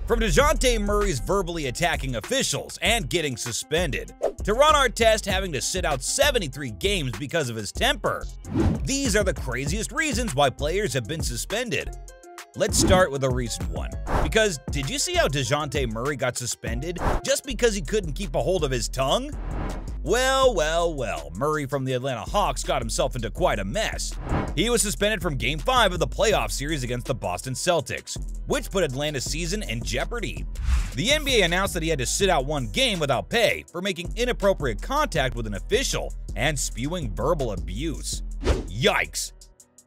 From DeJounte Murray's verbally attacking officials and getting suspended, to Ron Artest having to sit out 73 games because of his temper. These are the craziest reasons why players have been suspended. Let's start with a recent one, because did you see how DeJounte Murray got suspended just because he couldn't keep a hold of his tongue? Well, Murray from the Atlanta Hawks got himself into quite a mess. He was suspended from Game 5 of the playoff series against the Boston Celtics, which put Atlanta's season in jeopardy. The NBA announced that he had to sit out one game without pay for making inappropriate contact with an official and spewing verbal abuse. Yikes!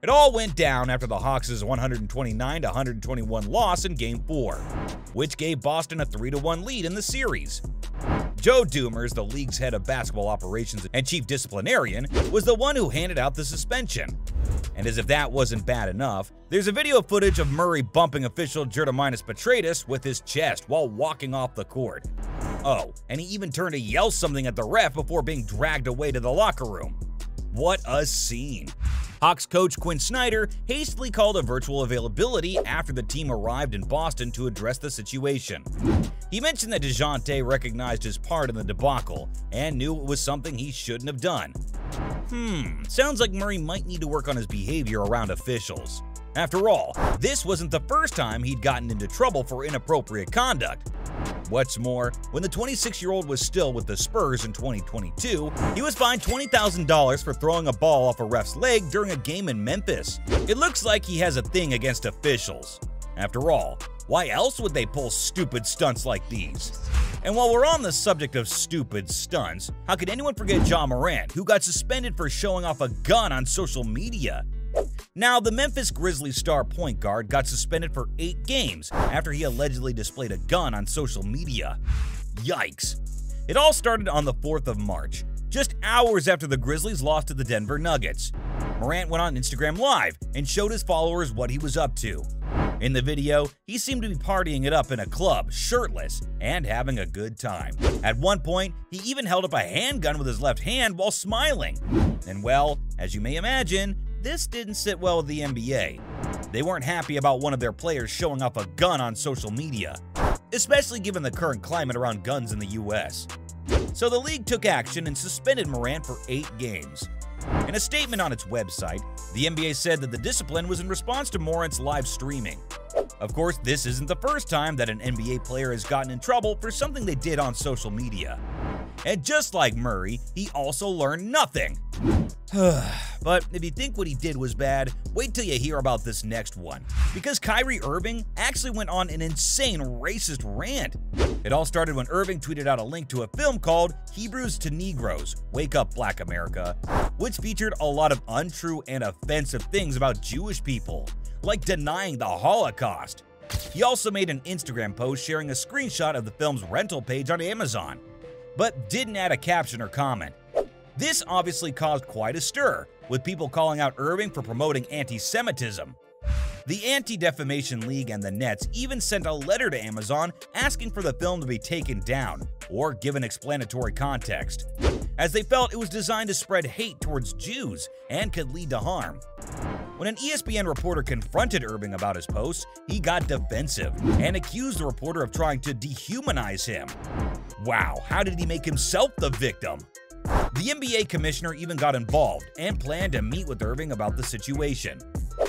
It all went down after the Hawks' 129-121 loss in Game 4, which gave Boston a 3-1 lead in the series. Joe Dumars, the league's head of basketball operations and chief disciplinarian, was the one who handed out the suspension. And as if that wasn't bad enough, there's a video footage of Murray bumping official Germanos Petraitis with his chest while walking off the court. Oh, and he even turned to yell something at the ref before being dragged away to the locker room. What a scene! Hawks coach Quinn Snyder hastily called a virtual availability after the team arrived in Boston to address the situation. He mentioned that DeJounte recognized his part in the debacle and knew it was something he shouldn't have done. Sounds like Murray might need to work on his behavior around officials. After all, this wasn't the first time he'd gotten into trouble for inappropriate conduct. What's more, when the 26-year-old was still with the Spurs in 2022, he was fined $20,000 for throwing a ball off a ref's leg during a game in Memphis. It looks like he has a thing against officials. After all, why else would they pull stupid stunts like these? And while we're on the subject of stupid stunts, how could anyone forget Ja Morant, who got suspended for showing off a gun on social media? Now, the Memphis Grizzlies star point guard got suspended for 8 games after he allegedly displayed a gun on social media. Yikes. It all started on the 4th of March, just hours after the Grizzlies lost to the Denver Nuggets. Morant went on Instagram Live and showed his followers what he was up to. In the video, he seemed to be partying it up in a club, shirtless, and having a good time. At one point, he even held up a handgun with his left hand while smiling. And well, as you may imagine, this didn't sit well with the NBA. They weren't happy about one of their players showing off a gun on social media, especially given the current climate around guns in the US. So the league took action and suspended Morant for 8 games. In a statement on its website, the NBA said that the discipline was in response to Morant's live streaming. Of course, this isn't the first time that an NBA player has gotten in trouble for something they did on social media. And just like Murray, he also learned nothing. But if you think what he did was bad, wait till you hear about this next one. Because Kyrie Irving actually went on an insane racist rant. It all started when Irving tweeted out a link to a film called Hebrews to Negroes, Wake Up Black America, which featured a lot of untrue and offensive things about Jewish people, like denying the Holocaust. He also made an Instagram post sharing a screenshot of the film's rental page on Amazon, but didn't add a caption or comment. This obviously caused quite a stir, with people calling out Irving for promoting anti-Semitism. The Anti-Defamation League and the Nets even sent a letter to Amazon asking for the film to be taken down or given explanatory context, as they felt it was designed to spread hate towards Jews and could lead to harm. When an ESPN reporter confronted Irving about his posts, he got defensive and accused the reporter of trying to dehumanize him. Wow, how did he make himself the victim? The NBA commissioner even got involved and planned to meet with Irving about the situation.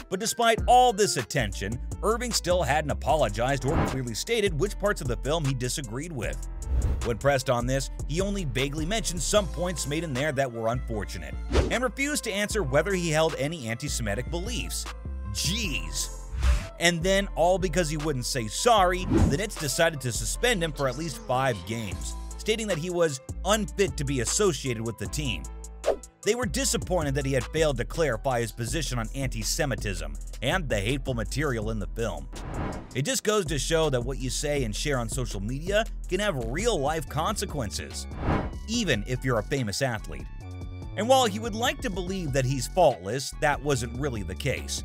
But despite all this attention, Irving still hadn't apologized or clearly stated which parts of the film he disagreed with. When pressed on this, he only vaguely mentioned some points made in there that were unfortunate, and refused to answer whether he held any anti-Semitic beliefs. Jeez. And then, all because he wouldn't say sorry, the Nets decided to suspend him for at least 5 games, stating that he was unfit to be associated with the team. They were disappointed that he had failed to clarify his position on anti-Semitism and the hateful material in the film. It just goes to show that what you say and share on social media can have real-life consequences, even if you're a famous athlete. And while he would like to believe that he's faultless, that wasn't really the case.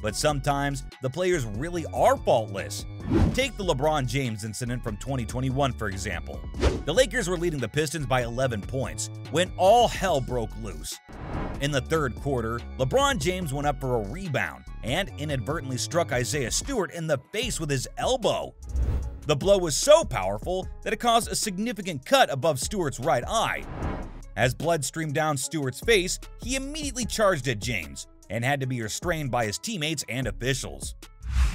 But sometimes, the players really are faultless. Take the LeBron James incident from 2021, for example. The Lakers were leading the Pistons by 11 points when all hell broke loose. In the third quarter, LeBron James went up for a rebound and inadvertently struck Isaiah Stewart in the face with his elbow. The blow was so powerful that it caused a significant cut above Stewart's right eye. As blood streamed down Stewart's face, he immediately charged at James and had to be restrained by his teammates and officials.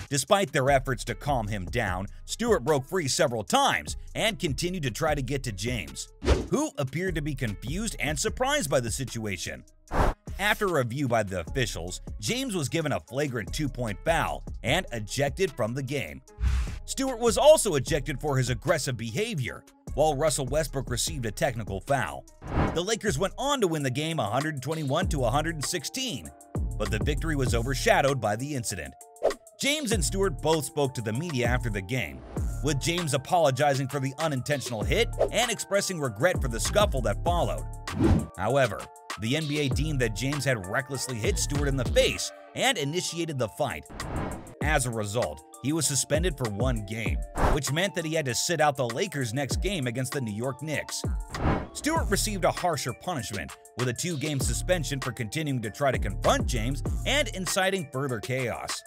Despite their efforts to calm him down, Stewart broke free several times and continued to try to get to James, who appeared to be confused and surprised by the situation. After a review by the officials, James was given a flagrant 2-point foul and ejected from the game. Stewart was also ejected for his aggressive behavior, while Russell Westbrook received a technical foul. The Lakers went on to win the game 121-116, but the victory was overshadowed by the incident. James and Stewart both spoke to the media after the game, with James apologizing for the unintentional hit and expressing regret for the scuffle that followed. However, the NBA deemed that James had recklessly hit Stewart in the face and initiated the fight. As a result, he was suspended for 1 game, which meant that he had to sit out the Lakers' next game against the New York Knicks. Stewart received a harsher punishment, with a 2-game suspension for continuing to try to confront James and inciting further chaos.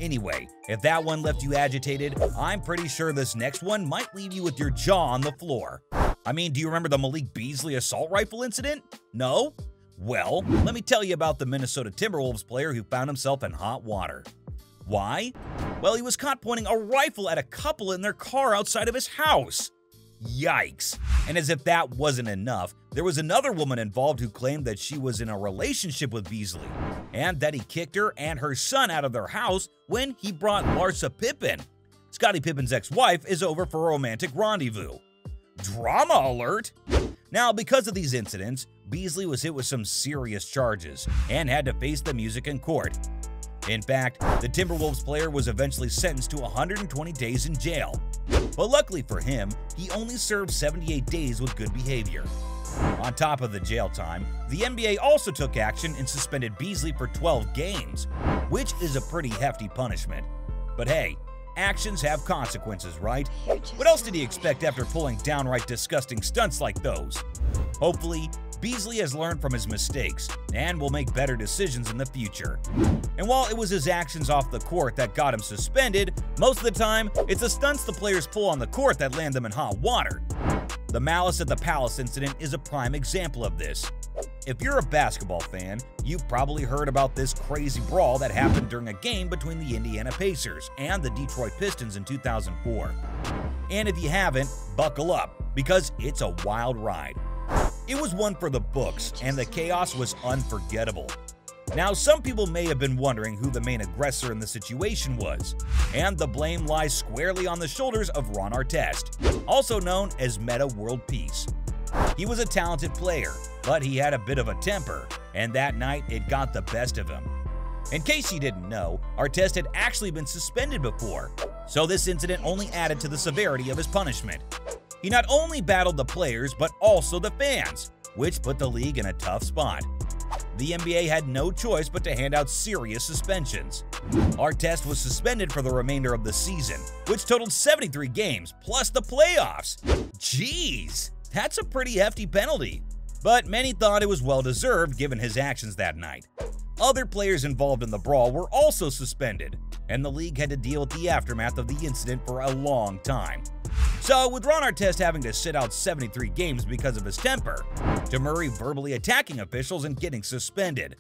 Anyway, if that one left you agitated, I'm pretty sure this next one might leave you with your jaw on the floor. I mean, do you remember the Malik Beasley assault rifle incident? No? Well, let me tell you about the Minnesota Timberwolves player who found himself in hot water. Why? Well, he was caught pointing a rifle at a couple in their car outside of his house. Yikes. And as if that wasn't enough, there was another woman involved who claimed that she was in a relationship with Beasley, and that he kicked her and her son out of their house when he brought Larsa Pippen. Scottie Pippen's ex-wife is over for a romantic rendezvous. Drama alert! Now, because of these incidents, Beasley was hit with some serious charges and had to face the music in court. In fact, the Timberwolves player was eventually sentenced to 120 days in jail. But luckily for him, he only served 78 days with good behavior. On top of the jail time, the NBA also took action and suspended Beasley for 12 games, which is a pretty hefty punishment. But hey, actions have consequences, right? What else did he expect after pulling downright disgusting stunts like those? Hopefully, Beasley has learned from his mistakes and will make better decisions in the future. And while it was his actions off the court that got him suspended, most of the time, it's the stunts the players pull on the court that land them in hot water. The Malice at the Palace incident is a prime example of this. If you're a basketball fan, you've probably heard about this crazy brawl that happened during a game between the Indiana Pacers and the Detroit Pistons in 2004. And if you haven't, buckle up, because it's a wild ride. It was one for the books, and the chaos was unforgettable. Now, some people may have been wondering who the main aggressor in the situation was, and the blame lies squarely on the shoulders of Ron Artest, also known as Metta World Peace. He was a talented player, but he had a bit of a temper, and that night it got the best of him. In case you didn't know, Artest had actually been suspended before, so this incident only added to the severity of his punishment. He not only battled the players, but also the fans, which put the league in a tough spot. The NBA had no choice but to hand out serious suspensions. Artest was suspended for the remainder of the season, which totaled 73 games, plus the playoffs. Jeez, that's a pretty hefty penalty. But many thought it was well-deserved given his actions that night. Other players involved in the brawl were also suspended, and the league had to deal with the aftermath of the incident for a long time. So, with Ron Artest having to sit out 73 games because of his temper, to Murray verbally attacking officials and getting suspended.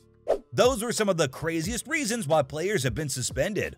Those were some of the craziest reasons why players have been suspended.